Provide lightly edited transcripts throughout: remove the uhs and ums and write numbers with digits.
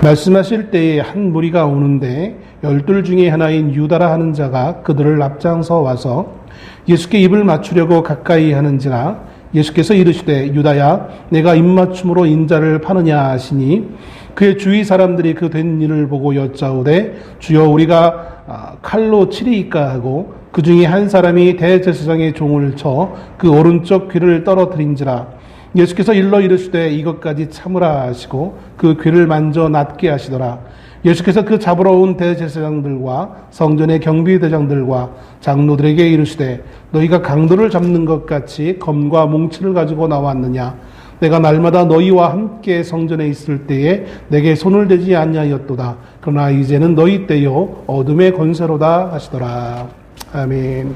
말씀하실 때에 한 무리가 오는데 12 중에 하나인 유다라 하는 자가 그들을 앞장서 와서 예수께 입을 맞추려고 가까이 하는지라 예수께서 이르시되 유다야 내가 입맞춤으로 인자를 파느냐 하시니 그의 주위 사람들이 그 된 일을 보고 여짜오되 주여 우리가 칼로 치리이까 하고 그 중에 한 사람이 대제사장의 종을 쳐 그 오른쪽 귀를 떨어뜨린지라 예수께서 일러 이르시되 이것까지 참으라 하시고 그 귀를 만져 낫게 하시더라. 예수께서 그 잡으러 온 대제사장들과 성전의 경비대장들과 장로들에게 이르시되 너희가 강도를 잡는 것 같이 검과 몽치를 가지고 나왔느냐? 내가 날마다 너희와 함께 성전에 있을 때에 내게 손을 대지 아니하였도다. 그러나 이제는 너희 때요 어둠의 권세로다 하시더라. 아멘.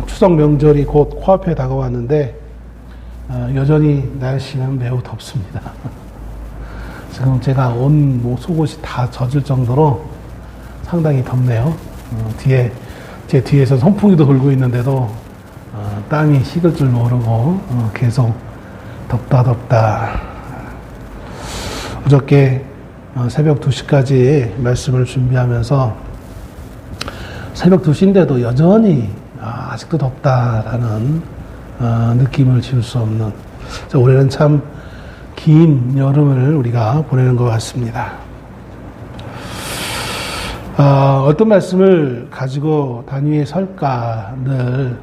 추석 명절이 곧 코앞에 다가왔는데 여전히 날씨는 매우 덥습니다. 지금 제가 온 속옷이 다 젖을 정도로 상당히 덥네요. 제 뒤에서 선풍기도 돌고 있는데도 땀이 식을 줄 모르고 계속 덥다. 어저께 새벽 2시까지 말씀을 준비하면서 새벽 2시인데도 여전히 아직도 덥다라는 느낌을 지울 수 없는, 올해는 참 긴 여름을 우리가 보내는 것 같습니다. 어떤 말씀을 가지고 단위에 설까 늘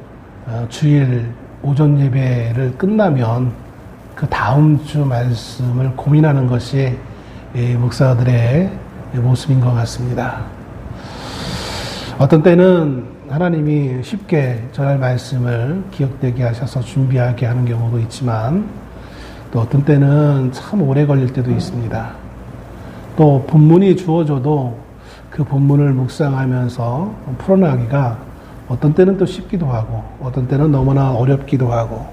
주일 오전 예배를 끝나면 그 다음 주 말씀을 고민하는 것이 목사들의 모습인 것 같습니다. 어떤 때는 하나님이 쉽게 전할 말씀을 기억되게 하셔서 준비하게 하는 경우도 있지만 또 어떤 때는 참 오래 걸릴 때도 있습니다. 또 본문이 주어져도 그 본문을 묵상하면서 풀어나가기가 어떤 때는 또 쉽기도 하고 어떤 때는 너무나 어렵기도 하고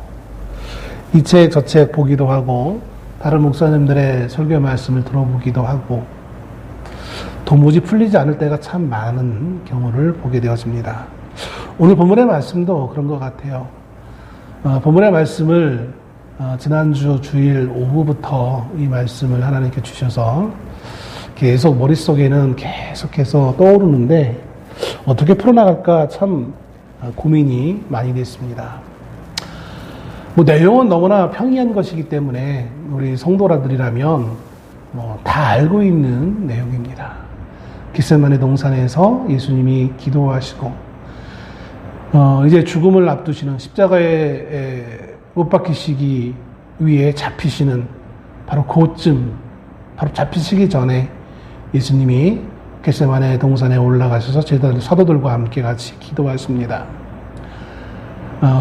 이 책 저 책 보기도 하고 다른 목사님들의 설교 말씀을 들어보기도 하고 도무지 풀리지 않을 때가 참 많은 경우를 보게 되어집니다. 오늘 본문의 말씀도 그런 것 같아요. 본문의 말씀을 지난주 주일 오후부터 이 말씀을 하나님께 주셔서 계속 머릿속에는 계속해서 떠오르는데 어떻게 풀어나갈까 참 고민이 많이 됐습니다. 내용은 너무나 평이한 것이기 때문에 우리 성도라들이라면 다 알고 있는 내용입니다. 겟세마네 동산에서 예수님이 기도하시고 이제 죽음을 앞두시는 십자가에 못 박히시기 위해 잡히시는 바로 그쯤, 바로 잡히시기 전에 예수님이 겟세마네 동산에 올라가셔서 사도들과 함께 같이 기도하십니다.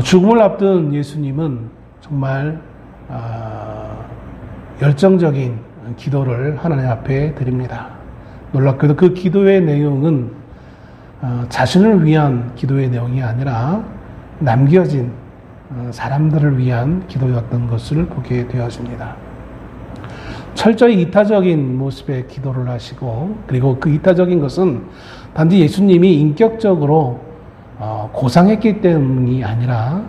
죽음을 앞둔 예수님은 정말 열정적인 기도를 하나님 앞에 드립니다. 놀랍게도 그 기도의 내용은 자신을 위한 기도의 내용이 아니라 남겨진 사람들을 위한 기도였던 것을 보게 되어집니다. 철저히 이타적인 모습의 기도를 하시고 그리고 그 이타적인 것은 단지 예수님이 인격적으로 고상했기 때문이 아니라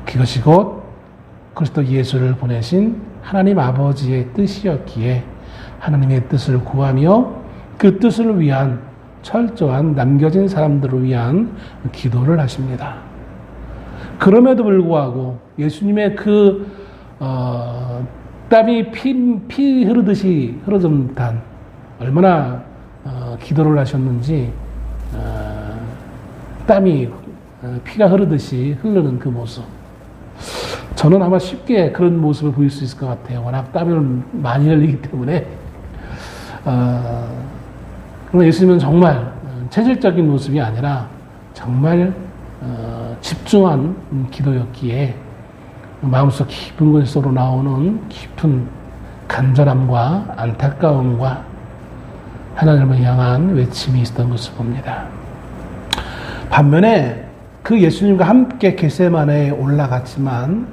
그것이 곧 그리스도 예수를 보내신 하나님 아버지의 뜻이었기에 하나님의 뜻을 구하며 그 뜻을 위한 철저한 남겨진 사람들을 위한 기도를 하십니다. 그럼에도 불구하고 예수님의 그 땀이 피 흐르듯이 흐르던 단 얼마나 기도를 하셨는지 땀이 피가 흐르듯이 흐르는 그 모습, 저는 아마 쉽게 그런 모습을 보일 수 있을 것 같아요. 워낙 땀을 많이 흘리기 때문에. 그러나 예수님은 정말 체질적인 모습이 아니라 정말 집중한 기도였기에 마음속 깊은 곳으로 나오는 깊은 간절함과 안타까움과 하나님을 향한 외침이 있었던 것을 봅니다. 반면에 그 예수님과 함께 겟세마네에 올라갔지만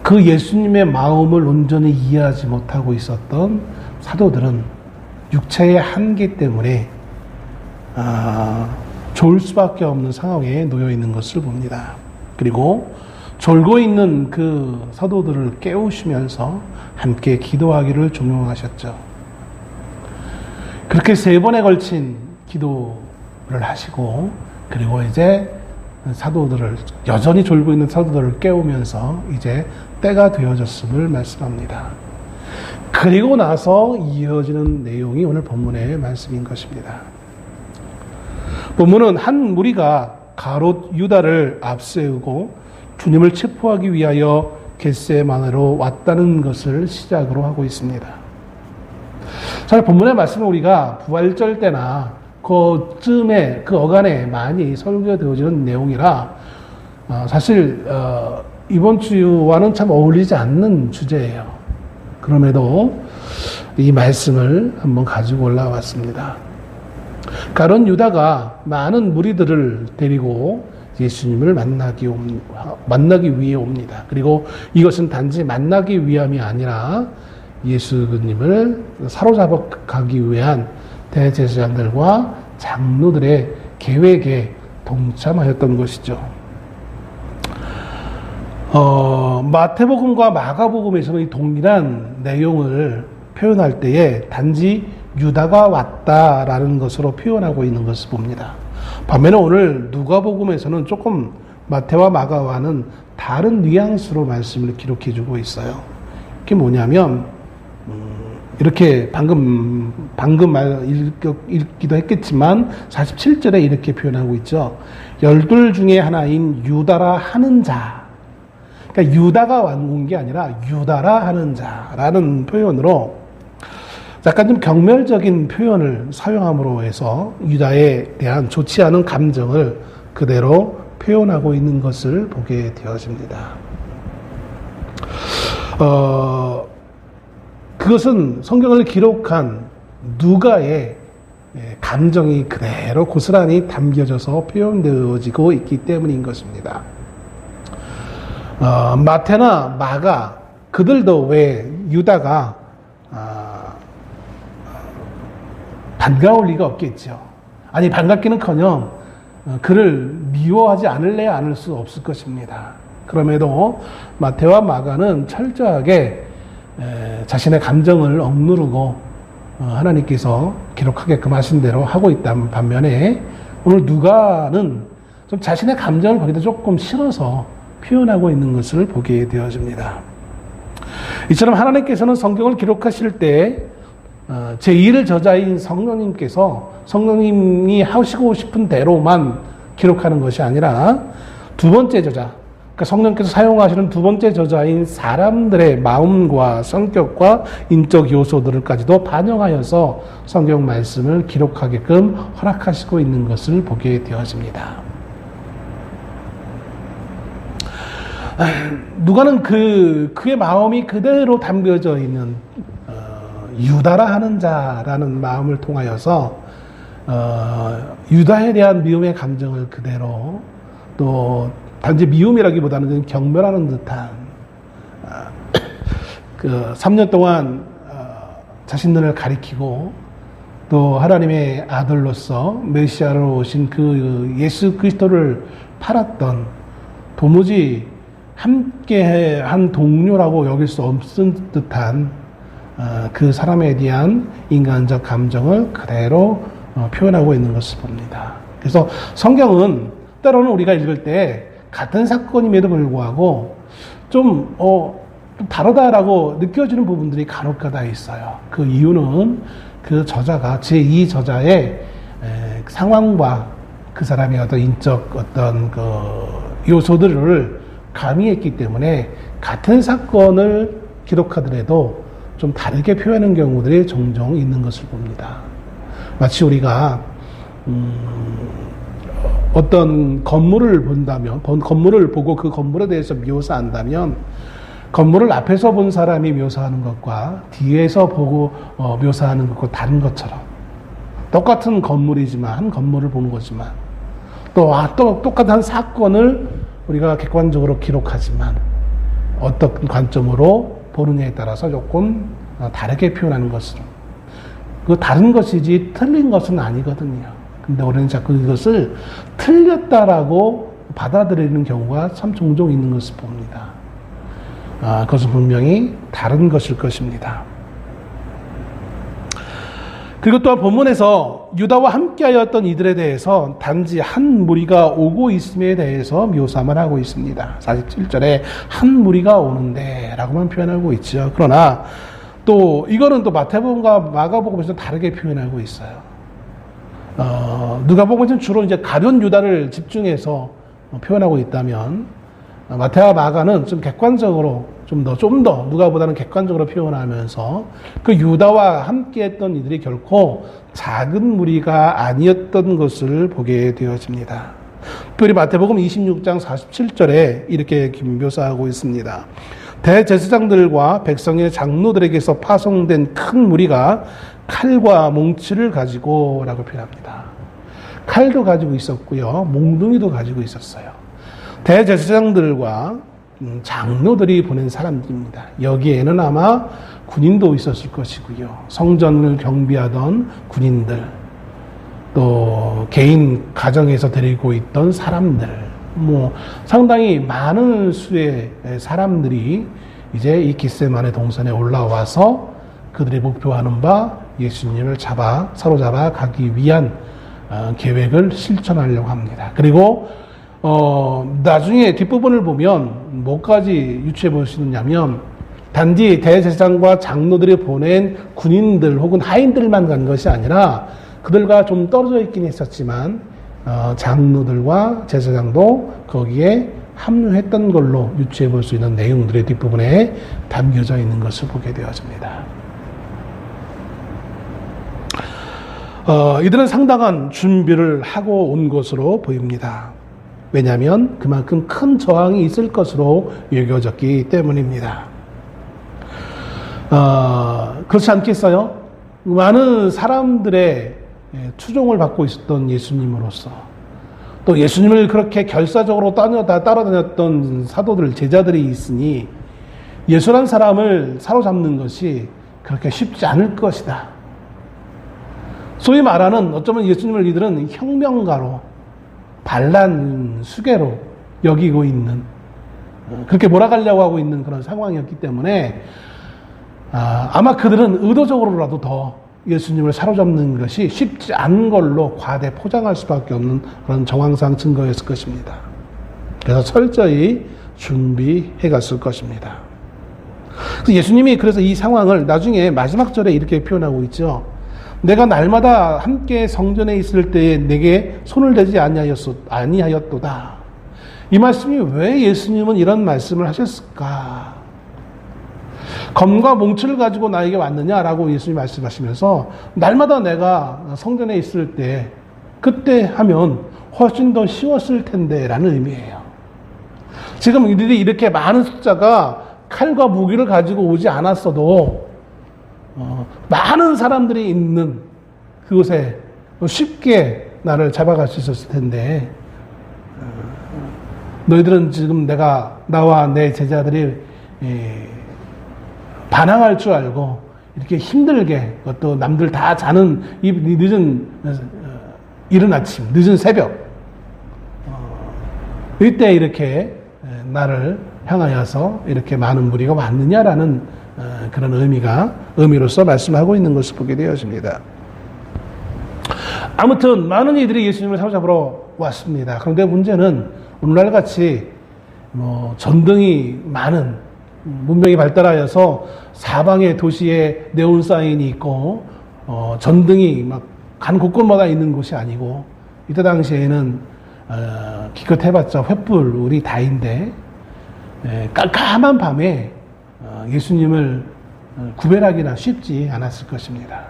그 예수님의 마음을 온전히 이해하지 못하고 있었던 사도들은 육체의 한계 때문에 좋을 수밖에 없는 상황에 놓여 있는 것을 봅니다. 그리고 졸고 있는 그 사도들을 깨우시면서 함께 기도하기를 종용하셨죠. 그렇게 3번에 걸친 기도를 하시고, 그리고 이제 사도들을, 여전히 졸고 있는 사도들을 깨우면서 이제 때가 되어졌음을 말씀합니다. 그리고 나서 이어지는 내용이 오늘 본문의 말씀인 것입니다. 본문은 한 무리가 가롯 유다를 앞세우고 주님을 체포하기 위하여 겟세마네로 왔다는 것을 시작으로 하고 있습니다. 자, 본문의 말씀은 우리가 부활절 때나 그쯤에 그 어간에 많이 설교되어지는 내용이라 사실 이번 주와는 참 어울리지 않는 주제예요. 그럼에도 이 말씀을 한번 가지고 올라왔습니다. 가론 유다가 많은 무리들을 데리고 예수님을 만나기 위해 옵니다. 그리고 이것은 단지 만나기 위함이 아니라 예수님을 사로잡아 가기 위한 대제사장들과 장로들의 계획에 동참하였던 것이죠. 마태복음과 마가복음에서는 이 동일한 내용을 표현할 때에 단지 유다가 왔다라는 것으로 표현하고 있는 것을 봅니다. 반면에 오늘 누가복음에서는 조금 마태와 마가와는 다른 뉘앙스로 말씀을 기록해주고 있어요. 그게 뭐냐면 이렇게 방금 읽기도 했겠지만 47절에 이렇게 표현하고 있죠. 12 중에 하나인 유다라 하는 자. 그러니까 유다가 온 게 아니라 유다라 하는 자라는 표현으로 약간 좀 경멸적인 표현을 사용함으로 해서 유다에 대한 좋지 않은 감정을 그대로 표현하고 있는 것을 보게 되어집니다. 그것은 성경을 기록한 누가의 감정이 그대로 고스란히 담겨져서 표현되어지고 있기 때문인 것입니다. 마태나 마가 그들도 왜 유다가 반가울 리가 없겠죠. 아니 반갑기는커녕 그를 미워하지 않을래야 않을 수 없을 것입니다. 그럼에도 마태와 마가는 철저하게 자신의 감정을 억누르고 하나님께서 기록하게끔 하신 대로 하고 있다는 반면에 오늘 누가는 좀 자신의 감정을 거기다 조금 실어서 표현하고 있는 것을 보게 되어집니다. 이처럼 하나님께서는 성경을 기록하실 때 제2의 저자인 성령님께서 성령님이 하시고 싶은 대로만 기록하는 것이 아니라 두 번째 저자, 그러니까 성령께서 사용하시는 두 번째 저자인 사람들의 마음과 성격과 인적 요소들까지도 반영하여서 성경 말씀을 기록하게끔 허락하시고 있는 것을 보게 되어집니다. 누가는 그의 마음이 그대로 담겨져 있는 유다라 하는 자라는 마음을 통하여서 유다에 대한 미움의 감정을 그대로 또 단지 미움이라기보다는 경멸하는 듯한 그 3년 동안 자신들을 가리키고 또 하나님의 아들로서 메시아로 오신 그 예수 그리스도를 팔았던 도무지 함께한 동료라고 여길 수 없은 듯한 그 사람에 대한 인간적 감정을 그대로 표현하고 있는 것을 봅니다. 그래서 성경은 때로는 우리가 읽을 때 같은 사건임에도 불구하고 좀 다르다라고 느껴지는 부분들이 간혹가다 있어요. 그 이유는 그 저자가 제2 저자의 상황과 그 사람의 어떤 인적 어떤 그 요소들을 가미했기 때문에 같은 사건을 기록하더라도 좀 다르게 표현하는 경우들이 종종 있는 것을 봅니다. 마치 우리가 어떤 건물을 본다면, 건물을 보고 그 건물에 대해서 묘사한다면 건물을 앞에서 본 사람이 묘사하는 것과 뒤에서 보고 묘사하는 것과 다른 것처럼 똑같은 건물이지만 한 건물을 보는 거지만 또 똑같은 한 사건을 우리가 객관적으로 기록하지만 어떤 관점으로 보느냐에 따라서 조금 다르게 표현하는 것으로 그 다른 것이지 틀린 것은 아니거든요. 근데 우리는 자꾸 이것을 틀렸다라고 받아들이는 경우가 참 종종 있는 것을 봅니다. 그것은 분명히 다른 것일 것입니다. 그리고 또한 본문에서 유다와 함께하였던 이들에 대해서 단지 한 무리가 오고 있음에 대해서 묘사만 하고 있습니다. 47절에 한 무리가 오는데 라고만 표현하고 있죠. 그러나 또 이거는 또 마태복음과 마가복음에서 다르게 표현하고 있어요. 누가복음은 주로 이제 가룟 유다를 집중해서 표현하고 있다면 마태와 마가는 좀 객관적으로 좀 더 누가보다는 객관적으로 표현하면서 그 유다와 함께했던 이들이 결코 작은 무리가 아니었던 것을 보게 되어집니다. 특별히 마태복음 26장 47절에 이렇게 묘사하고 있습니다. 대제사장들과 백성의 장로들에게서 파송된 큰 무리가 칼과 몽치를 가지고 라고 표현합니다. 칼도 가지고 있었고요. 몽둥이도 가지고 있었어요. 대제사장들과 장로들이 보낸 사람들입니다. 여기에는 아마 군인도 있었을 것이고요. 성전을 경비하던 군인들, 또 개인 가정에서 데리고 있던 사람들, 상당히 많은 수의 사람들이 이제 이 겟세마네 동산에 올라와서 그들이 목표하는 바 예수님을 사로잡아 가기 위한 계획을 실천하려고 합니다. 그리고 나중에 뒷부분을 보면 뭐까지 유추해 볼 수 있느냐면 단지 대제사장과 장로들이 보낸 군인들 혹은 하인들만 간 것이 아니라 그들과 좀 떨어져 있긴 했었지만 장로들과 제사장도 거기에 합류했던 걸로 유추해 볼 수 있는 내용들의 뒷부분에 담겨져 있는 것을 보게 되어집니다. 이들은 상당한 준비를 하고 온 것으로 보입니다. 왜냐하면 그만큼 큰 저항이 있을 것으로 여겨졌기 때문입니다. 그렇지 않겠어요? 많은 사람들의 추종을 받고 있었던 예수님으로서 또 예수님을 그렇게 결사적으로 따라다녔던 사도들, 제자들이 있으니 예수란 사람을 사로잡는 것이 그렇게 쉽지 않을 것이다. 소위 말하는 어쩌면 예수님을 이들은 혁명가로 반란 수괴로 여기고 있는 그렇게 몰아가려고 하고 있는 그런 상황이었기 때문에 아마 그들은 의도적으로라도 더 예수님을 사로잡는 것이 쉽지 않은 걸로 과대 포장할 수밖에 없는 그런 정황상 증거였을 것입니다. 그래서 철저히 준비해 갔을 것입니다. 예수님이 그래서 이 상황을 나중에 마지막 절에 이렇게 표현하고 있죠. 내가 날마다 함께 성전에 있을 때에 내게 손을 대지 아니하였도다. 이 말씀이 왜 예수님은 이런 말씀을 하셨을까? 검과 몽치를 가지고 나에게 왔느냐라고 예수님이 말씀하시면서 날마다 내가 성전에 있을 때 그때 하면 훨씬 더 쉬웠을 텐데 라는 의미예요. 지금 이들이 이렇게 많은 숫자가 칼과 무기를 가지고 오지 않았어도 많은 사람들이 있는 그곳에 쉽게 나를 잡아갈 수 있었을 텐데 너희들은 지금 나와 내 제자들이 반항할 줄 알고 이렇게 힘들게 또 남들 다 자는 이 늦은 이른 아침, 늦은 새벽 이때 이렇게 나를 향하여서 이렇게 많은 무리가 왔느냐라는 그런 의미로서 말씀하고 있는 것을 보게 되어집니다. 아무튼 많은 이들이 예수님을 사로잡으러 왔습니다. 그런데 문제는 오늘날 같이 전등이 많은 문명이 발달하여서 사방의 도시에 네온 사인이 있고 전등이 막 간 곳곳마다 있는 곳이 아니고 이때 당시에는 기껏 해봤자 횃불이 다인데 깜깜한 밤에 예수님을 구별하기나 쉽지 않았을 것입니다.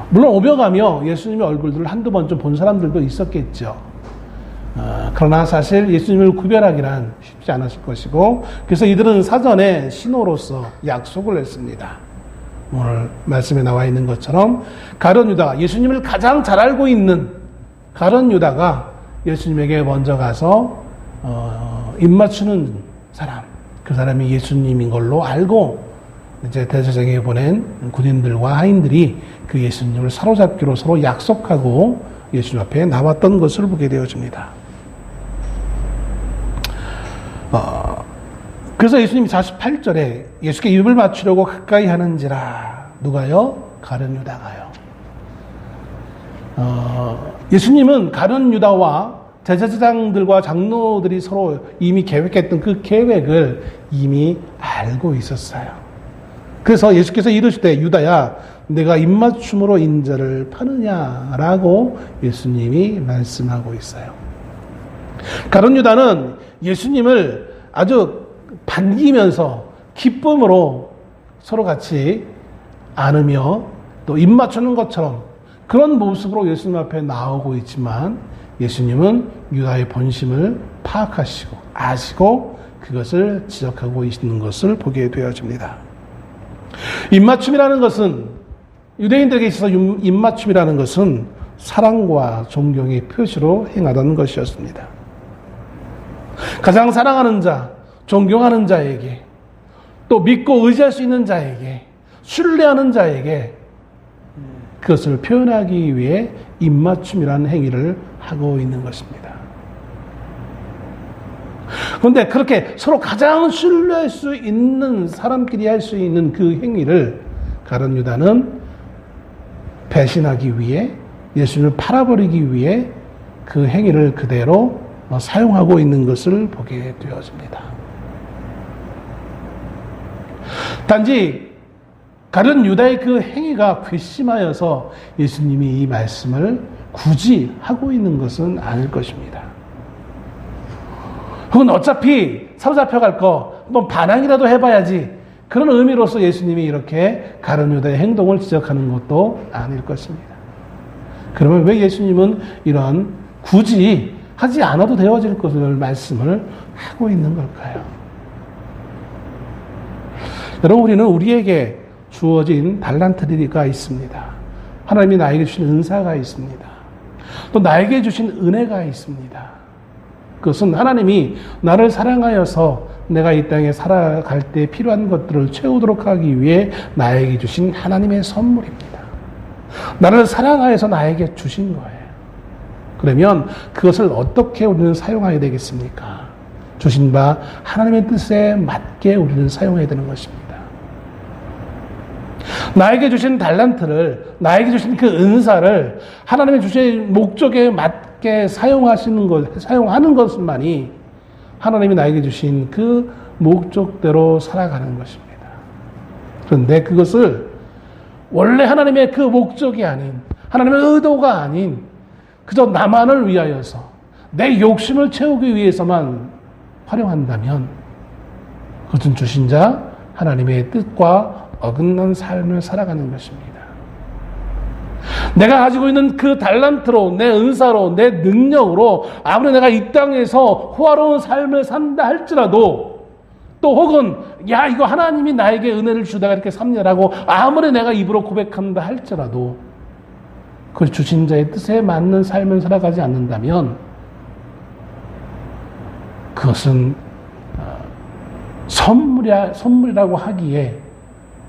물론 오며가며 예수님의 얼굴들을 한두 번 좀 본 사람들도 있었겠죠. 그러나 사실 예수님을 구별하기란 쉽지 않았을 것이고 그래서 이들은 사전에 신호로서 약속을 했습니다. 오늘 말씀에 나와 있는 것처럼 가룟 유다가 예수님을 가장 잘 알고 있는 가룟 유다가 예수님에게 먼저 가서 입맞추는 사람, 그 사람이 예수님인 걸로 알고 이제 대제사장에게 보낸 군인들과 하인들이 그 예수님을 사로잡기로 서로 약속하고 예수님 앞에 나왔던 것을 보게 되어집니다. 그래서 예수님이 48절에 예수께 입을 맞추려고 가까이 하는지라. 누가요? 가룟 유다가요. 예수님은 가룟 유다와 제사장들과 장로들이 서로 이미 계획했던 그 계획을 이미 알고 있었어요. 그래서 예수께서 이르시되 유다야 내가 입맞춤으로 인자를 파느냐라고 예수님이 말씀하고 있어요. 가룟 유다는 예수님을 아주 반기면서 기쁨으로 서로 같이 안으며 또 입맞추는 것처럼 그런 모습으로 예수님 앞에 나오고 있지만 예수님은 유다의 본심을 파악하시고 아시고 그것을 지적하고 있는 것을 보게 되어집니다. 입맞춤이라는 것은 유대인들에게 있어서 입맞춤이라는 것은 사랑과 존경의 표시로 행하던 것이었습니다. 가장 사랑하는 자, 존경하는 자에게 또 믿고 의지할 수 있는 자에게 신뢰하는 자에게 그것을 표현하기 위해 입맞춤이라는 행위를 하고 있는 것입니다. 그런데 그렇게 서로 가장 신뢰할 수 있는 사람끼리 할 수 있는 그 행위를 가룟 유다는 배신하기 위해 예수님을 팔아버리기 위해 그 행위를 그대로 사용하고 있는 것을 보게 되어집니다. 단지 가룟 유다의 그 행위가 괘씸하여서 예수님이 이 말씀을 굳이 하고 있는 것은 아닐 것입니다. 그건 어차피 사로잡혀갈 거 한번 반항이라도 해봐야지 그런 의미로서 예수님이 이렇게 가룟 유다의 행동을 지적하는 것도 아닐 것입니다. 그러면 왜 예수님은 이러한 굳이 하지 않아도 되어질 것을 말씀을 하고 있는 걸까요? 여러분 우리는 우리에게 주어진 달란트가 있습니다. 하나님이 나에게 주신 은사가 있습니다. 또 나에게 주신 은혜가 있습니다. 그것은 하나님이 나를 사랑하여서 내가 이 땅에 살아갈 때 필요한 것들을 채우도록 하기 위해 나에게 주신 하나님의 선물입니다. 나를 사랑하여서 나에게 주신 거예요. 그러면 그것을 어떻게 우리는 사용해야 되겠습니까? 주신 바 하나님의 뜻에 맞게 우리는 사용해야 되는 것입니다. 나에게 주신 달란트를, 나에게 주신 그 은사를 하나님의 주신 목적에 맞게 사용하는 것만이 하나님이 나에게 주신 그 목적대로 살아가는 것입니다. 그런데 그것을 원래 하나님의 그 목적이 아닌, 하나님의 의도가 아닌, 그저 나만을 위하여서 내 욕심을 채우기 위해서만 활용한다면 그것은 주신 자 하나님의 뜻과 어긋난 삶을 살아가는 것입니다. 내가 가지고 있는 그 달란트로, 내 은사로, 내 능력으로 아무리 내가 이 땅에서 호화로운 삶을 산다 할지라도 또 혹은 야 이거 하나님이 나에게 은혜를 주다가 이렇게 삽니다라고 아무리 내가 입으로 고백한다 할지라도 그 주신 자의 뜻에 맞는 삶을 살아가지 않는다면 그것은 선물이라고 하기에,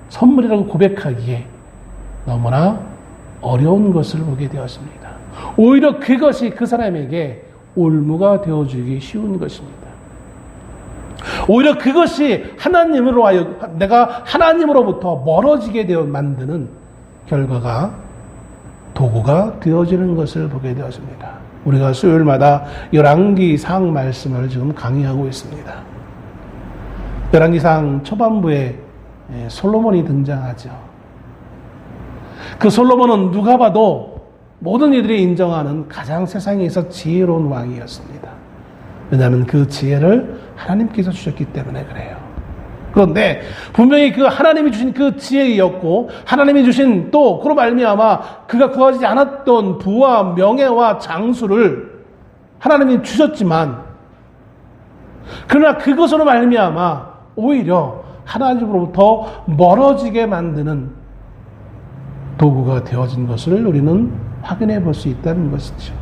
선물이라고 고백하기에 너무나 어려운 것을 보게 되었습니다. 오히려 그것이 그 사람에게 올무가 되어주기 쉬운 것입니다. 오히려 그것이 하나님으로 하여 내가 하나님으로부터 멀어지게 되어 만드는 결과가 도구가 되어지는 것을 보게 되었습니다. 우리가 수요일마다 열왕기상 말씀을 지금 강의하고 있습니다. 열왕기상 초반부에 솔로몬이 등장하죠. 그 솔로몬은 누가 봐도 모든 이들이 인정하는 가장 세상에서 지혜로운 왕이었습니다. 왜냐하면 그 지혜를 하나님께서 주셨기 때문에 그래요. 그런데 분명히 그 하나님이 주신 그 지혜였고 하나님이 주신 또 그로 말미암아 그가 구하지 않았던 부와 명예와 장수를 하나님이 주셨지만 그러나 그것으로 말미암아 오히려 하나님으로부터 멀어지게 만드는 도구가 되어진 것을 우리는 확인해 볼 수 있다는 것이죠.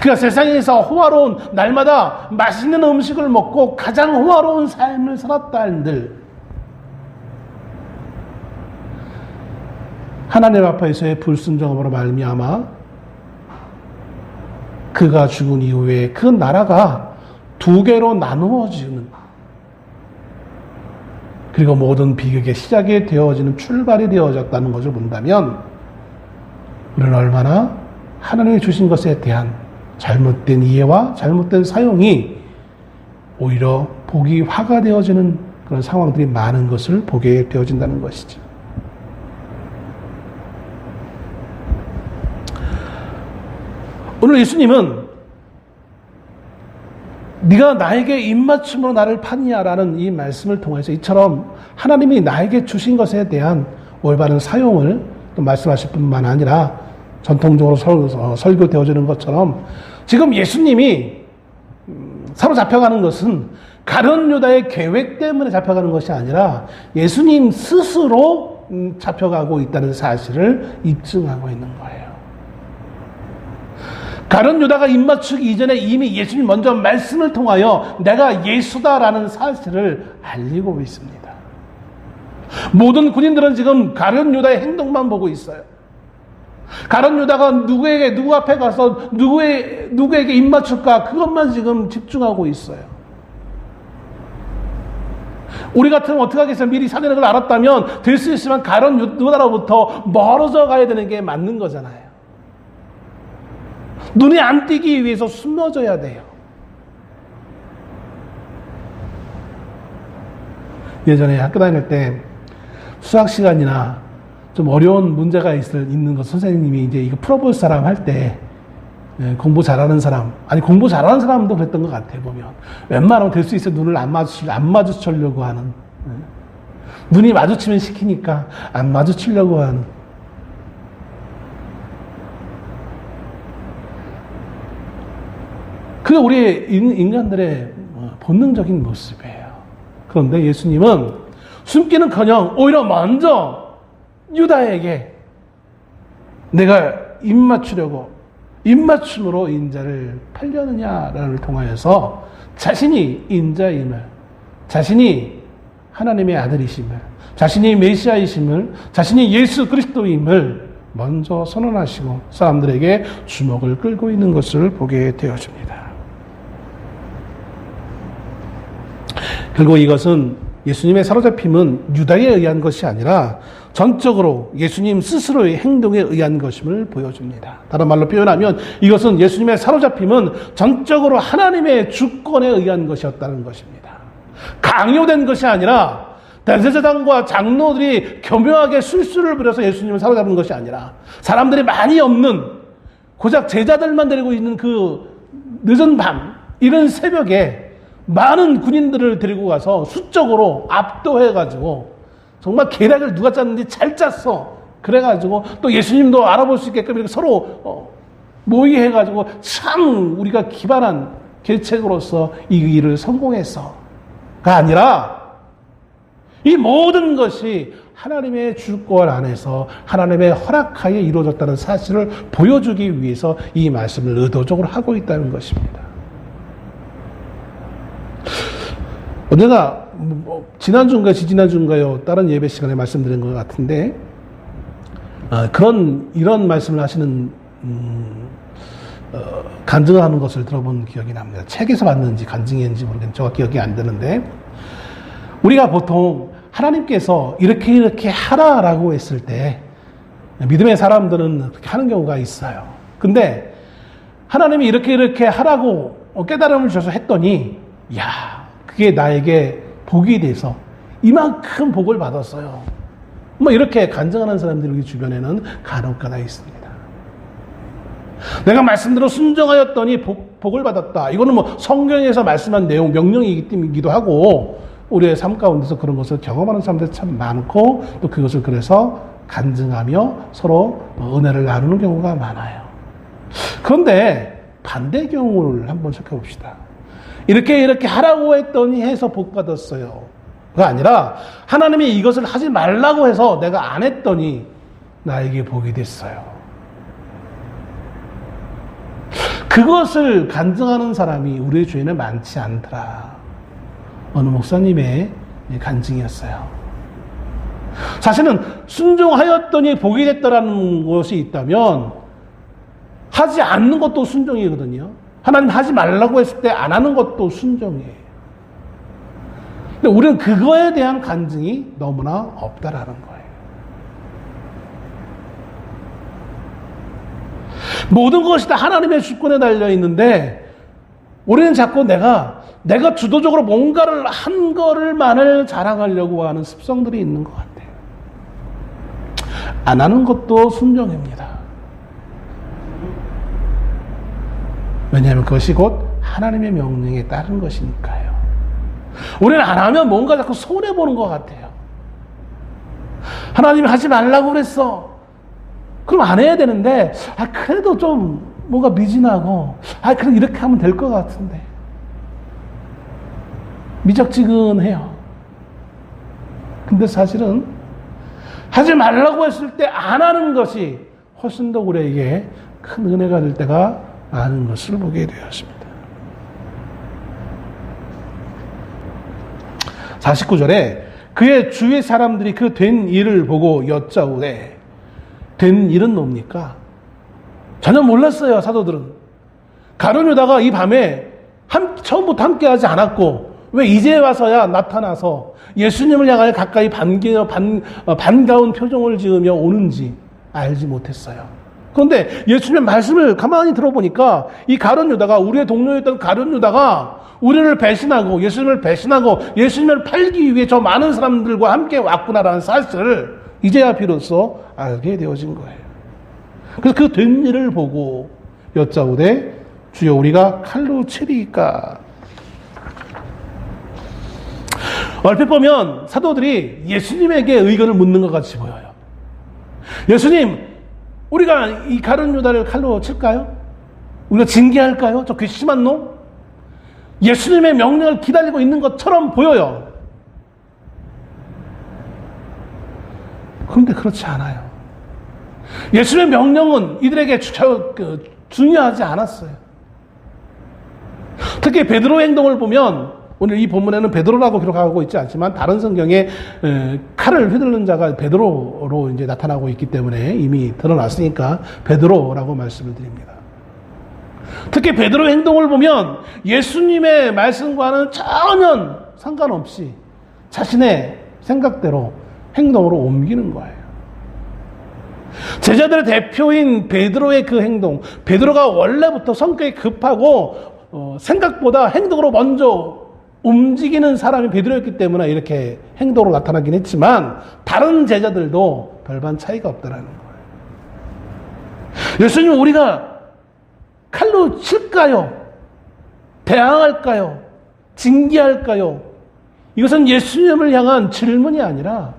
그가 세상에서 호화로운 날마다 맛있는 음식을 먹고 가장 호화로운 삶을 살았다 한들 하나님 앞에서의 불순종으로 말미암아 그가 죽은 이후에 그 나라가 두 개로 나누어지는, 그리고 모든 비극의 시작이 되어지는 출발이 되어졌다는 것을 본다면 우리는 얼마나 하나님이 주신 것에 대한 잘못된 이해와 잘못된 사용이 오히려 복이 화가 되어지는 그런 상황들이 많은 것을 보게 되어진다는 것이죠. 오늘 예수님은 네가 나에게 입맞춤으로 나를 파니야라는 이 말씀을 통해서 이처럼 하나님이 나에게 주신 것에 대한 올바른 사용을 또 말씀하실 뿐만 아니라 전통적으로 설교되어지는 것처럼 지금 예수님이 사로잡혀가는 것은 가룟 유다의 계획 때문에 잡혀가는 것이 아니라 예수님 스스로 잡혀가고 있다는 사실을 입증하고 있는 거예요. 가룟 유다가 입맞추기 이전에 이미 예수님이 먼저 말씀을 통하여 내가 예수다라는 사실을 알리고 있습니다. 모든 군인들은 지금 가룟 유다의 행동만 보고 있어요. 가룟 유다가 누구 앞에 가서 누구에게 입맞출까 그것만 지금 집중하고 있어요. 우리 같으면 어떻게 하겠어요? 미리 사전에 그걸 알았다면 될 수 있으면 가룟 유다로부터 멀어져 가야 되는 게 맞는 거잖아요. 눈에 안 띄기 위해서 숨어져야 돼요. 예전에 학교 다닐 때 수학 시간이나 좀 어려운 문제가 있는 것 선생님이 이제 이거 풀어볼 사람 할 때 공부 잘하는 사람, 아니 공부 잘하는 사람도 그랬던 것 같아 보면 웬만하면 될 수 있어 눈을 안 마주치려고 하는, 눈이 마주치면 시키니까 안 마주치려고 하는. 그게 우리 인간들의 본능적인 모습이에요. 그런데 예수님은 숨기는커녕 오히려 먼저 유다에게 내가 입맞춤으로 인자를 팔려느냐를 통하여서 자신이 인자임을, 자신이 하나님의 아들이심을, 자신이 메시아이심을, 자신이 예수 그리스도임을 먼저 선언하시고 사람들에게 주목을 끌고 있는 것을 보게 되어집니다. 결국 이것은 예수님의 사로잡힘은 유다에 의한 것이 아니라 전적으로 예수님 스스로의 행동에 의한 것임을 보여줍니다. 다른 말로 표현하면 이것은 예수님의 사로잡힘은 전적으로 하나님의 주권에 의한 것이었다는 것입니다. 강요된 것이 아니라 대제사장과 장로들이 교묘하게 술수를 부려서 예수님을 사로잡은 것이 아니라 사람들이 많이 없는 고작 제자들만 데리고 있는 그 늦은 밤 이른 새벽에 많은 군인들을 데리고 가서 수적으로 압도해가지고 정말 계략을 누가 짰는지 잘 짰어. 그래가지고 또 예수님도 알아볼 수 있게끔 이렇게 서로 모의해가지고 참 우리가 기발한 계책으로서 이 일을 성공했어가 아니라 이 모든 것이 하나님의 주권 안에서 하나님의 허락하에 이루어졌다는 사실을 보여주기 위해서 이 말씀을 의도적으로 하고 있다는 것입니다. 언제나 지난주인가 지지난주인가요? 다른 예배 시간에 말씀드린 것 같은데 이런 말씀을 하시는 간증을 하는 것을 들어본 기억이 납니다. 책에서 봤는지 간증인지 모르겠는데 정확히 기억이 안 되는데 우리가 보통 하나님께서 이렇게 하라라고 했을 때 믿음의 사람들은 그렇게 하는 경우가 있어요. 근데 하나님이 이렇게 하라고 깨달음을 주셔서 했더니 그게 나에게 복이 돼서 이만큼 복을 받았어요. 이렇게 간증하는 사람들이 우리 주변에는 간혹가다 있습니다. 내가 말씀대로 순종하였더니 복을 받았다. 이거는 성경에서 말씀한 내용, 명령이기도 하고 우리의 삶 가운데서 그런 것을 경험하는 사람들이 참 많고 또 그것을 그래서 간증하며 서로 은혜를 나누는 경우가 많아요. 그런데 반대 경우를 한번 살펴봅시다. 이렇게 하라고 했더니 해서 복 받았어요. 그가 아니라 하나님이 이것을 하지 말라고 해서 내가 안 했더니 나에게 복이 됐어요. 그것을 간증하는 사람이 우리의 주위에는 많지 않더라. 어느 목사님의 간증이었어요. 사실은 순종하였더니 복이 됐다라는 것이 있다면 하지 않는 것도 순종이거든요. 하나님 하지 말라고 했을 때 안 하는 것도 순종이에요. 근데 우리는 그거에 대한 간증이 너무나 없다라는 거예요. 모든 것이 다 하나님의 주권에 달려 있는데 우리는 자꾸 내가 주도적으로 뭔가를 한 거를만을 자랑하려고 하는 습성들이 있는 것 같아요. 안 하는 것도 순종입니다. 왜냐하면 그것이 곧 하나님의 명령에 따른 것이니까요. 우리는 안 하면 뭔가 자꾸 손해보는 것 같아요. 하나님이 하지 말라고 그랬어. 그럼 안 해야 되는데, 그래도 좀 뭔가 미진하고, 그럼 이렇게 하면 될 것 같은데. 미적지근해요. 근데 사실은 하지 말라고 했을 때 안 하는 것이 훨씬 더 우리에게 큰 은혜가 될 때가 많은 것을 보게 되었습니다. 49절에 그의 주위 사람들이 그 된 일을 보고 여짜오되 된 일은 뭡니까? 전혀 몰랐어요. 사도들은. 가룟 유다가 이 밤에 처음부터 함께하지 않았고 왜 이제 와서야 나타나서 예수님을 향하여 가까이 반가운 표정을 지으며 오는지 알지 못했어요. 그런데 예수님의 말씀을 가만히 들어보니까 이 가룟 유다가, 우리의 동료였던 가룟 유다가 우리를 배신하고 예수님을 팔기 위해 저 많은 사람들과 함께 왔구나라는 사실을 이제야 비로소 알게 되어진 거예요. 그래서 그 된 일을 보고 여짜오되 주여 우리가 칼로 치리이까. 얼핏 보면 사도들이 예수님에게 의견을 묻는 것 같이 보여요. 예수님, 우리가 이 가룟 유다를 칼로 칠까요? 우리가 징계할까요? 저 괘씸한 놈? 예수님의 명령을 기다리고 있는 것처럼 보여요. 그런데 그렇지 않아요. 예수님의 명령은 이들에게 중요하지 않았어요. 특히 베드로의 행동을 보면, 오늘 이 본문에는 베드로라고 기록하고 있지 않지만 다른 성경에 칼을 휘두르는 자가 베드로로 이제 나타나고 있기 때문에 이미 드러났으니까 베드로라고 말씀을 드립니다. 특히 베드로의 행동을 보면 예수님의 말씀과는 전혀 상관없이 자신의 생각대로 행동으로 옮기는 거예요. 제자들의 대표인 베드로의 그 행동, 베드로가 원래부터 성격이 급하고 생각보다 행동으로 먼저 움직이는 사람이 베드로였기 때문에 이렇게 행동으로 나타나긴 했지만 다른 제자들도 별반 차이가 없다라는 거예요. 예수님, 우리가 칼로 칠까요? 대항할까요? 징계할까요? 이것은 예수님을 향한 질문이 아니라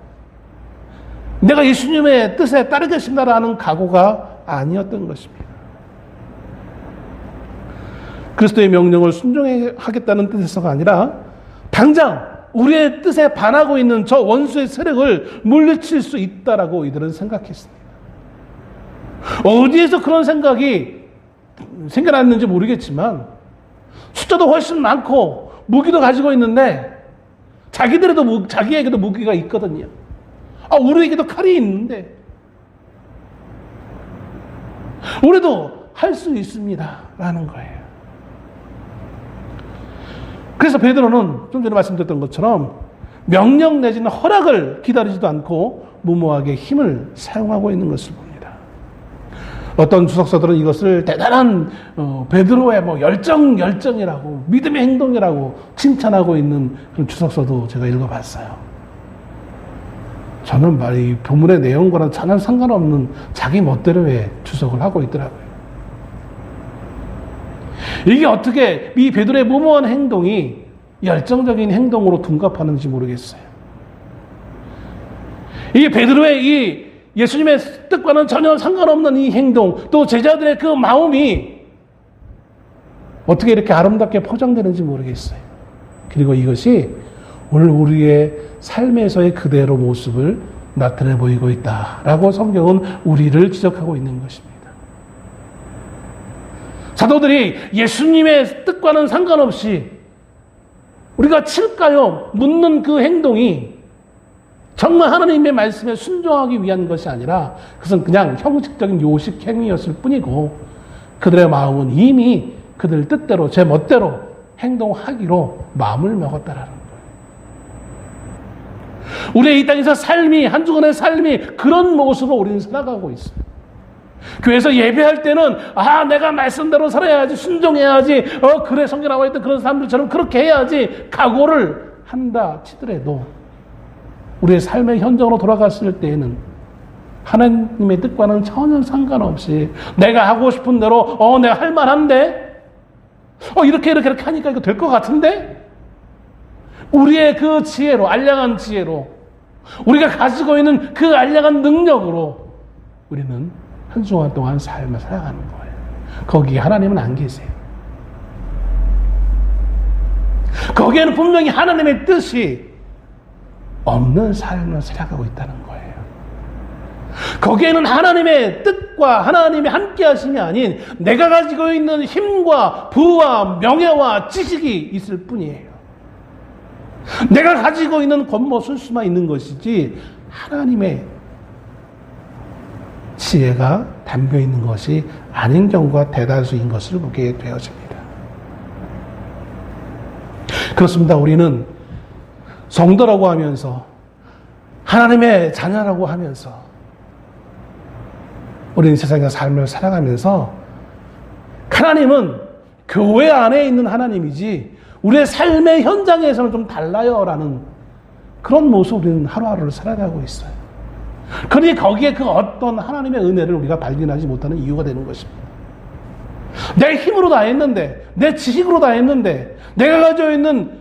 내가 예수님의 뜻에 따르겠습니다라는 각오가 아니었던 것입니다. 그리스도의 명령을 순종하겠다는 뜻에서가 아니라 당장 우리의 뜻에 반하고 있는 저 원수의 세력을 물리칠 수 있다라고 이들은 생각했습니다. 어디에서 그런 생각이 생겨났는지 모르겠지만 숫자도 훨씬 많고 무기도 가지고 있는데 자기에게도 무기가 있거든요. 우리에게도 칼이 있는데 우리도 할 수 있습니다 라는 거예요. 그래서 베드로는 좀 전에 말씀드렸던 것처럼 명령 내지는 허락을 기다리지도 않고 무모하게 힘을 사용하고 있는 것을 봅니다. 어떤 주석서들은 이것을 대단한 베드로의 열정이라고 믿음의 행동이라고 칭찬하고 있는 그런 주석서도 제가 읽어봤어요. 저는 이 본문의 내용과는 전혀 상관없는 자기 멋대로의 주석을 하고 있더라고요. 이게 어떻게 이 베드로의 무모한 행동이 열정적인 행동으로 둔갑하는지 모르겠어요. 이게 베드로의 이 예수님의 뜻과는 전혀 상관없는 이 행동, 또 제자들의 그 마음이 어떻게 이렇게 아름답게 포장되는지 모르겠어요. 그리고 이것이 오늘 우리의 삶에서의 그대로 모습을 나타내 보이고 있다라고 성경은 우리를 지적하고 있는 것입니다. 사도들이 예수님의 뜻과는 상관없이 우리가 칠까요? 묻는 그 행동이 정말 하나님의 말씀에 순종하기 위한 것이 아니라 그것은 그냥 형식적인 요식 행위였을 뿐이고 그들의 마음은 이미 그들 뜻대로 제 멋대로 행동하기로 마음을 먹었다라는 거예요. 우리의 이 땅에서 삶이, 한 주간의 삶이 그런 모습으로 우리는 살아가고 있어요. 교회에서 예배할 때는 내가 말씀대로 살아야지, 순종해야지, 그래 성경 나와 있던 그런 사람들처럼 그렇게 해야지 각오를 한다 치더라도 우리의 삶의 현장으로 돌아갔을 때에는 하나님의 뜻과는 전혀 상관없이 내가 하고 싶은 대로 내가 할 만한데 이렇게 하니까 이거 될 것 같은데 우리의 그 지혜로, 알량한 지혜로, 우리가 가지고 있는 그 알량한 능력으로 우리는 한 주간 동안 삶을 살아가는 거예요. 거기에 하나님은 안 계세요. 거기에는 분명히 하나님의 뜻이 없는 삶을 살아가고 있다는 거예요. 거기에는 하나님의 뜻과 하나님의 함께 하심이 아닌 내가 가지고 있는 힘과 부와 명예와 지식이 있을 뿐이에요. 내가 가지고 있는 권모 술수만 있는 것이지 하나님의 지혜가 담겨 있는 것이 아닌 경우가 대다수인 것을 보게 되어집니다. 그렇습니다. 우리는 성도라고 하면서 하나님의 자녀라고 하면서 우리는 세상의 삶을 살아가면서 하나님은 교회 안에 있는 하나님이지 우리의 삶의 현장에서는 좀 달라요라는 그런 모습으로 우리는 하루하루를 살아가고 있어요. 그러니 거기에 그 어떤 하나님의 은혜를 우리가 발견하지 못하는 이유가 되는 것입니다. 내 힘으로 다 했는데, 내 지식으로 다 했는데, 내가 가지고 있는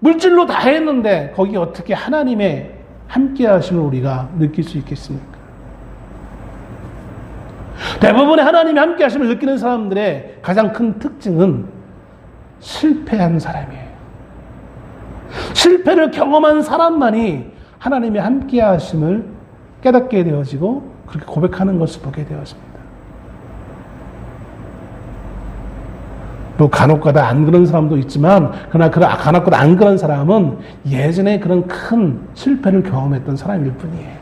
물질로 다 했는데 거기에 어떻게 하나님의 함께 하심을 우리가 느낄 수 있겠습니까? 대부분의 하나님의 함께 하심을 느끼는 사람들의 가장 큰 특징은 실패한 사람이에요. 실패를 경험한 사람만이 하나님의 함께 하심을 깨닫게 되어지고 그렇게 고백하는 것을 보게 되었습니다. 뭐 간혹가다 안 그런 사람도 있지만 그러나 간혹가다 안 그런 사람은 예전에 그런 큰 실패를 경험했던 사람일 뿐이에요.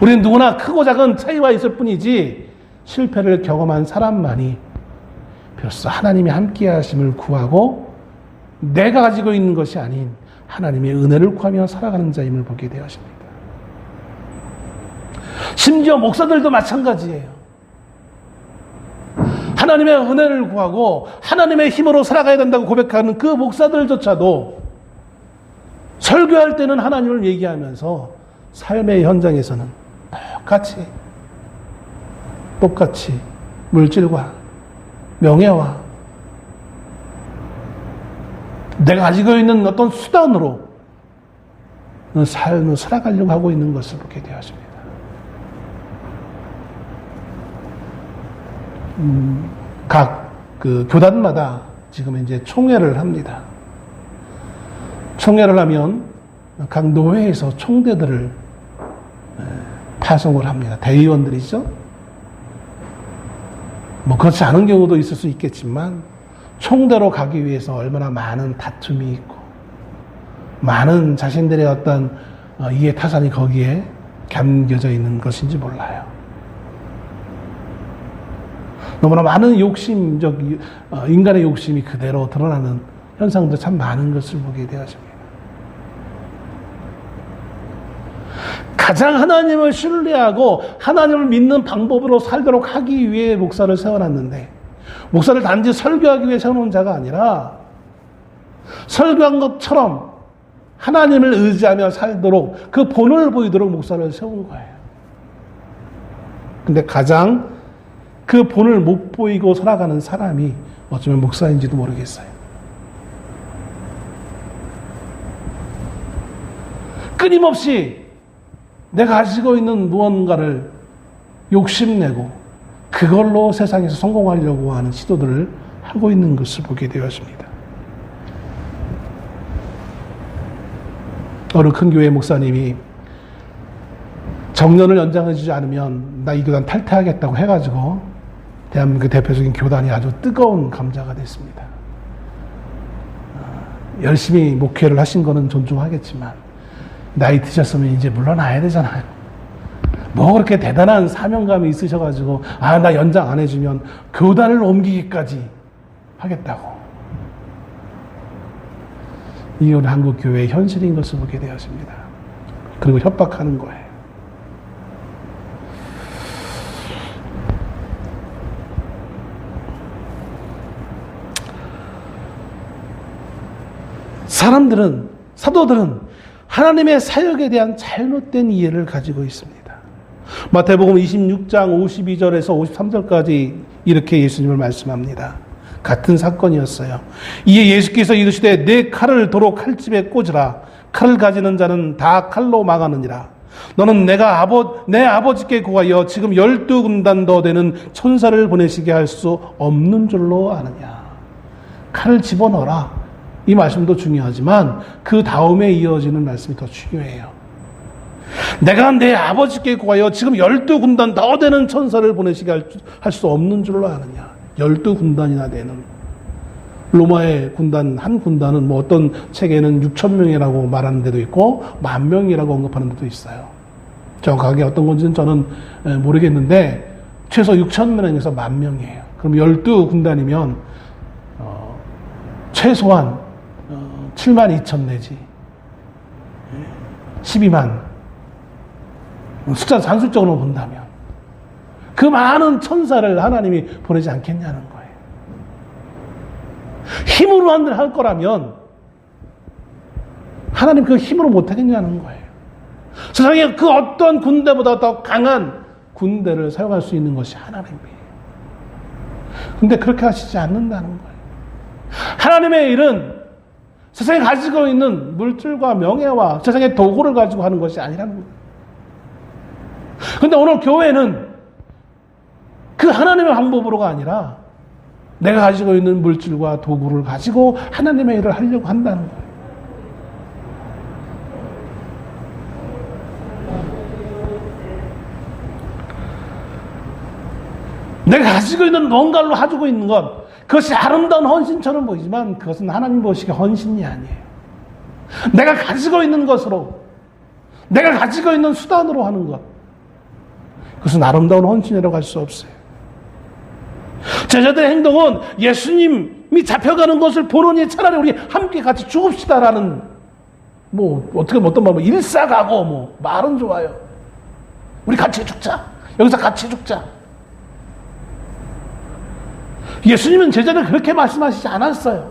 우리는 누구나 크고 작은 차이와 있을 뿐이지 실패를 경험한 사람만이 비로소 하나님의 함께 하심을 구하고 내가 가지고 있는 것이 아닌 하나님의 은혜를 구하며 살아가는 자임을 보게 되었습니다. 심지어 목사들도 마찬가지예요. 하나님의 은혜를 구하고 하나님의 힘으로 살아가야 된다고 고백하는 그 목사들조차도 설교할 때는 하나님을 얘기하면서 삶의 현장에서는 똑같이 물질과 명예와 내가 가지고 있는 어떤 수단으로 삶을 살아가려고 하고 있는 것을 보게 되었습니다. 각 교단마다 지금 이제 총회를 합니다. 총회를 하면 각 노회에서 총대들을 파송을 합니다. 대의원들이죠. 뭐 그렇지 않은 경우도 있을 수 있겠지만 총대로 가기 위해서 얼마나 많은 다툼이 있고 많은 자신들의 어떤 이해 타산이 거기에 담겨져 있는 것인지 몰라요. 너무나 많은 인간의 욕심이 그대로 드러나는 현상들 참 많은 것을 보게 되어집니다. 가장 하나님을 신뢰하고 하나님을 믿는 방법으로 살도록 하기 위해 목사를 세워놨는데 목사를 단지 설교하기 위해 세워놓은 자가 아니라 설교한 것처럼 하나님을 의지하며 살도록 그 본을 보이도록 목사를 세운 거예요. 근데 가장 그 본을 못 보이고 살아가는 사람이 어쩌면 목사인지도 모르겠어요. 끊임없이 내가 가지고 있는 무언가를 욕심내고 그걸로 세상에서 성공하려고 하는 시도들을 하고 있는 것을 보게 되었습니다. 어느 큰 교회 목사님이 정년을 연장해주지 않으면 나 이 교단 탈퇴하겠다고 해가지고 대한민국 대표적인 교단이 아주 뜨거운 감자가 됐습니다. 열심히 목회를 하신 거는 존중하겠지만 나이 드셨으면 이제 물러나야 되잖아요. 뭐 그렇게 대단한 사명감이 있으셔가지고 나 연장 안 해주면 교단을 옮기기까지 하겠다고. 이게 우리 한국 교회의 현실인 것을 보게 되었습니다. 그리고 협박하는 거예요. 사도들은 하나님의 사역에 대한 잘못된 이해를 가지고 있습니다. 마태복음 26장 52절에서 53절까지 이렇게 예수님을 말씀합니다. 같은 사건이었어요. 이에 예수께서 이르시되 내 칼을 도로 칼집에 꽂으라. 칼을 가지는 자는 다 칼로 망하느니라. 너는 내 아버지께 구하여 지금 12군단 더 되는 천사를 보내시게 할 수 없는 줄로 아느냐. 칼을 집어넣어라. 이 말씀도 중요하지만 그 다음에 이어지는 말씀이 더 중요해요. 내가 내 아버지께 구하여 지금 12군단 더 되는 천사를 보내시게 할 수 없는 줄로 아느냐. 12군단이나 되는. 로마의 군단, 한 군단은 뭐 어떤 책에는 6,000명이라고 말하는 데도 있고 10,000명이라고 언급하는 데도 있어요. 정확하게 어떤 건지는 저는 모르겠는데 최소 6,000명에서 10,000명이에요. 그럼 12군단이면 최소한 72,000 내지 12만 숫자 산술적으로 본다면 그 많은 천사를 하나님이 보내지 않겠냐는 거예요. 힘으로 할 거라면 하나님 그 힘으로 못하겠냐는 거예요. 세상에 그 어떤 군대보다 더 강한 군대를 사용할 수 있는 것이 하나님이에요. 근데 그렇게 하시지 않는다는 거예요. 하나님의 일은 세상에 가지고 있는 물질과 명예와 세상의 도구를 가지고 하는 것이 아니라는 거예요. 근데 오늘 교회는 그 하나님의 방법으로가 아니라 내가 가지고 있는 물질과 도구를 가지고 하나님의 일을 하려고 한다는 거예요. 내가 가지고 있는 뭔가로 가지고 있는 것, 그것이 아름다운 헌신처럼 보이지만 그것은 하나님 보시기에 헌신이 아니에요. 내가 가지고 있는 것으로, 내가 가지고 있는 수단으로 하는 것, 그것은 아름다운 헌신이라고 할 수 없어요. 제자들의 행동은 예수님이 잡혀가는 것을 보느니 차라리 우리 함께 같이 죽읍시다라는, 어떤 말로 일사가고, 말은 좋아요. 우리 같이 죽자. 여기서 같이 죽자. 예수님은 제자들 그렇게 말씀하시지 않았어요.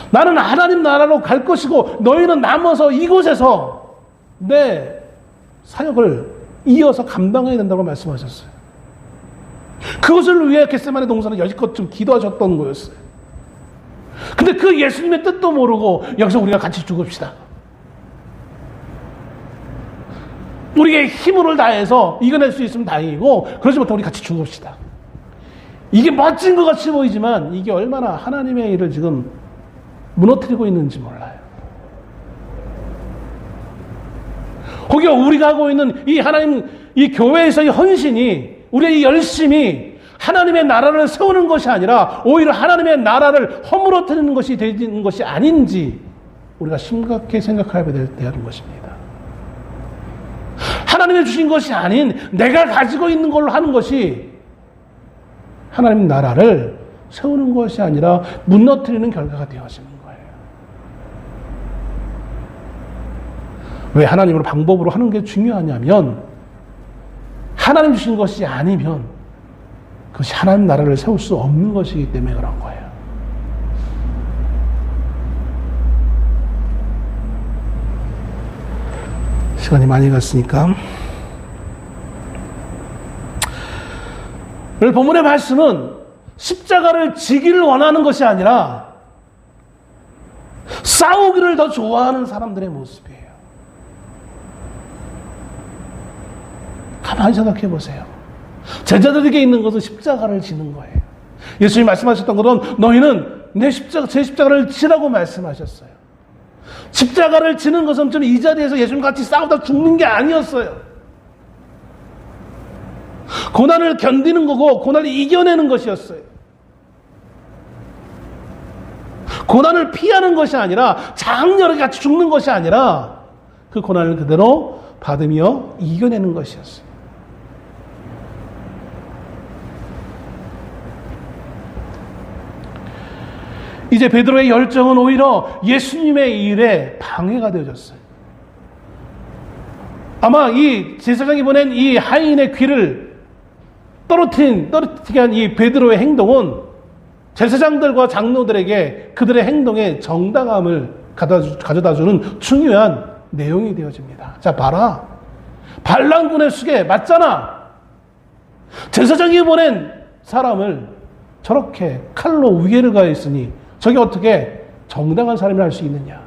나는 하나님 나라로 갈 것이고 너희는 남아서 이곳에서 내 사역을 이어서 감당해야 된다고 말씀하셨어요. 그것을 위해 겟세마네 동산에 여지껏 좀 기도하셨던 거였어요. 근데 그 예수님의 뜻도 모르고 여기서 우리가 같이 죽읍시다. 우리의 힘을 다해서 이겨낼 수 있으면 다행이고 그러지 못하면 우리 같이 죽읍시다. 이게 멋진 것 같이 보이지만 이게 얼마나 하나님의 일을 지금 무너뜨리고 있는지 몰라요. 혹여 우리가 하고 있는 이 하나님, 이 교회에서의 헌신이, 우리의 이 열심이 하나님의 나라를 세우는 것이 아니라 오히려 하나님의 나라를 허물어뜨리는 것이 되는 것이 아닌지 우리가 심각하게 생각해야 되는 것입니다. 하나님이 주신 것이 아닌 내가 가지고 있는 걸로 하는 것이 하나님 나라를 세우는 것이 아니라 무너뜨리는 결과가 되어지는 거예요. 왜 하나님으로 방법으로 하는 게 중요하냐면 하나님 주신 것이 아니면 그것이 하나님 나라를 세울 수 없는 것이기 때문에 그런 거예요. 시간이 많이 갔으니까 오늘 본문의 말씀은 십자가를 지기를 원하는 것이 아니라 싸우기를 더 좋아하는 사람들의 모습이에요. 가만히 생각해 보세요. 제자들에게 있는 것은 십자가를 지는 거예요. 예수님이 말씀하셨던 것은 너희는 제 십자가를 지라고 말씀하셨어요. 십자가를 지는 것은 좀 이 자리에서 예수님 같이 싸우다 죽는 게 아니었어요. 고난을 견디는 거고 고난을 이겨내는 것이었어요. 고난을 피하는 것이 아니라 장렬하게 같이 죽는 것이 아니라 그 고난을 그대로 받으며 이겨내는 것이었어요. 이제 베드로의 열정은 오히려 예수님의 일에 방해가 되어졌어요. 아마 이 제사장이 보낸 이 하인의 귀를 떨어뜨리게 한 이 베드로의 행동은 제사장들과 장로들에게 그들의 행동에 정당함을 가져다주는 중요한 내용이 되어집니다. 자, 봐라. 반란군의 수계 맞잖아. 제사장이 보낸 사람을 저렇게 칼로 위해를 가했으니 저게 어떻게 정당한 사람이라 할 수 있느냐.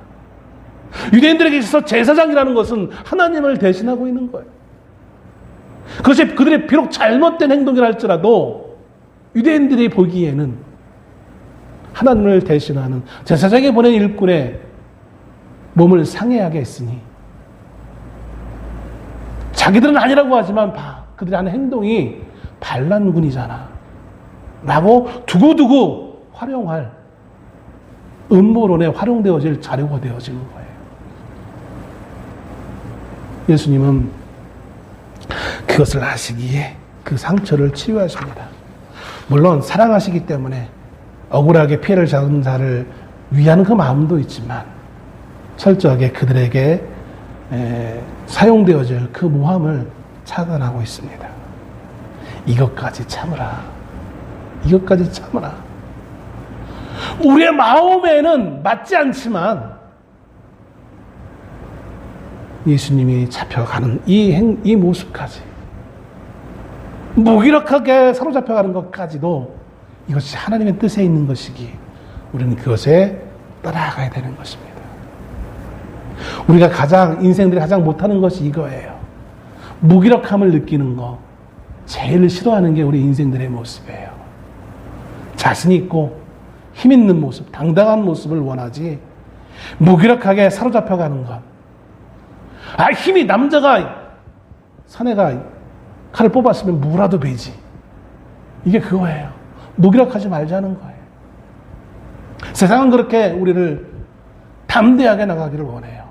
유대인들에게 있어서 제사장이라는 것은 하나님을 대신하고 있는 거예요. 그것이 그들의 비록 잘못된 행동이라 할지라도 유대인들이 보기에는 하나님을 대신하는 제사장이 보낸 일꾼의 몸을 상해하게 했으니 자기들은 아니라고 하지만 그들이 하는 행동이 반란군이잖아 라고 두고두고 활용할 음모론에 활용되어질 자료가 되어지는 거예요. 예수님은 그것을 아시기에 그 상처를 치유하십니다. 물론 사랑하시기 때문에 억울하게 피해를 잡은 자를 위하는 그 마음도 있지만 철저하게 그들에게 사용되어질 그 모함을 차단하고 있습니다. 이것까지 참으라. 이것까지 참으라. 우리의 마음에는 맞지 않지만 예수님이 잡혀가는 이 모습까지, 무기력하게 사로잡혀가는 것까지도 이것이 하나님의 뜻에 있는 것이기 우리는 그것에 따라가야 되는 것입니다. 우리가 인생들이 가장 못하는 것이 이거예요. 무기력함을 느끼는 거, 제일 싫어하는 게 우리 인생들의 모습이에요. 자신 있고 힘 있는 모습, 당당한 모습을 원하지 무기력하게 사로잡혀가는 것. 힘이 사내가 칼을 뽑았으면 무라도 베지. 이게 그거예요. 무기력하지 말자는 거예요. 세상은 그렇게 우리를 담대하게 나가기를 원해요.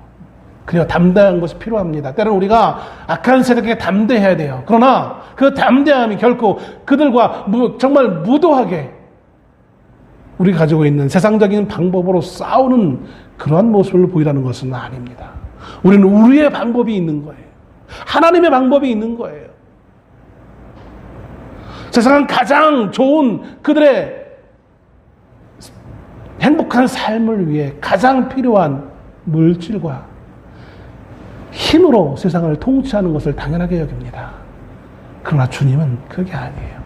그래요. 담대한 것이 필요합니다. 때로는 우리가 악한 세력에게 담대해야 돼요. 그러나 그 담대함이 결코 그들과 정말 무도하게 우리가 가지고 있는 세상적인 방법으로 싸우는 그러한 모습을 보이라는 것은 아닙니다. 우리는 우리의 방법이 있는 거예요. 하나님의 방법이 있는 거예요. 세상은 가장 좋은 그들의 행복한 삶을 위해 가장 필요한 물질과 힘으로 세상을 통치하는 것을 당연하게 여깁니다. 그러나 주님은 그게 아니에요.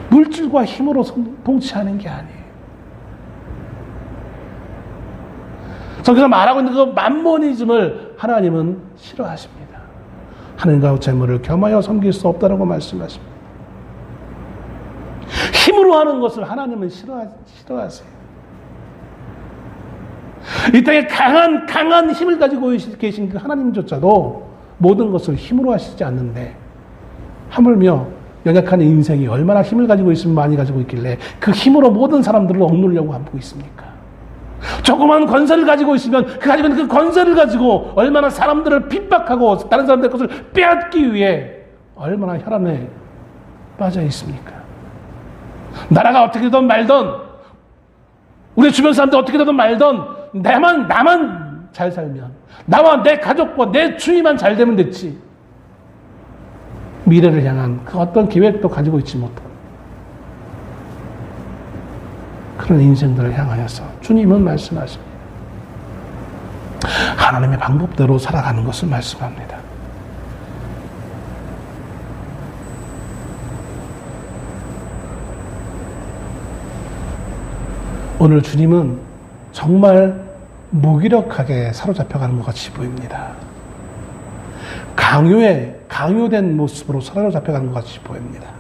물질과 힘으로 통치하는 게 아니에요. 저기서 말하고 있는 그 만모니즘을 하나님은 싫어하십니다. 하늘과 재물을 겸하여 섬길 수 없다라고 말씀하십니다. 힘으로 하는 것을 하나님은 싫어하세요. 이 땅에 강한 힘을 가지고 계신 그 하나님조차도 모든 것을 힘으로 하시지 않는데 하물며 연약한 인생이 얼마나 힘을 가지고 있으면 많이 가지고 있길래 그 힘으로 모든 사람들을 억누르려고 하고 있습니까? 조그만 권세를 가지고 있으면 가지고 있는 그 권세를 가지고 얼마나 사람들을 핍박하고 다른 사람들의 것을 빼앗기 위해 얼마나 혈안에 빠져 있습니까? 나라가 어떻게 되든 말든 우리 주변 사람들 어떻게 되든 말든 나만 잘 살면 나와 내 가족과 내 주위만 잘 되면 됐지. 미래를 향한 그 어떤 계획도 가지고 있지 못한 그런 인생들을 향하여서 주님은 말씀하십니다. 하나님의 방법대로 살아가는 것을 말씀합니다. 오늘 주님은 정말 무기력하게 사로잡혀가는 것 같이 보입니다. 강요된 모습으로 사로잡혀가는 것 같이 보입니다.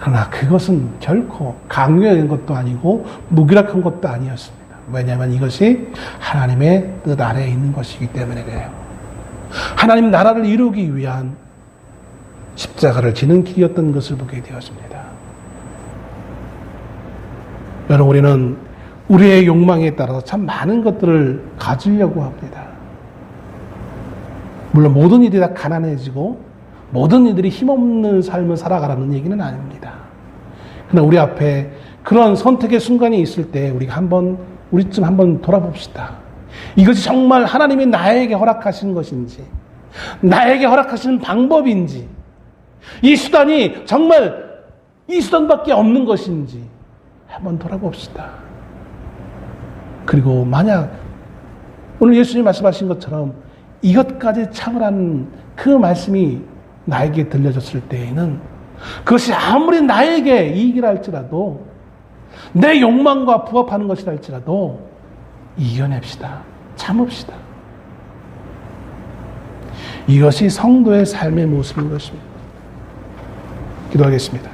그러나 그것은 결코 강요된 것도 아니고 무기력한 것도 아니었습니다. 왜냐하면 이것이 하나님의 뜻 아래에 있는 것이기 때문에 그래요. 하나님 나라를 이루기 위한 십자가를 지는 길이었던 것을 보게 되었습니다. 여러분, 우리는 우리의 욕망에 따라서 참 많은 것들을 가지려고 합니다. 물론 모든 이들이 다 가난해지고 모든 이들이 힘없는 삶을 살아가라는 얘기는 아닙니다. 그러나 우리 앞에 그런 선택의 순간이 있을 때 우리가 우리쯤 한번 돌아봅시다. 이것이 정말 하나님이 나에게 허락하신 것인지, 나에게 허락하시는 방법인지, 이 수단이 정말 이 수단밖에 없는 것인지 한번 돌아봅시다. 그리고 만약 오늘 예수님 말씀하신 것처럼 이것까지 참으라는 그 말씀이 나에게 들려졌을 때에는 그것이 아무리 나에게 이익이라 할지라도 내 욕망과 부합하는 것이라 할지라도 이겨냅시다. 참읍시다. 이것이 성도의 삶의 모습인 것입니다. 기도하겠습니다.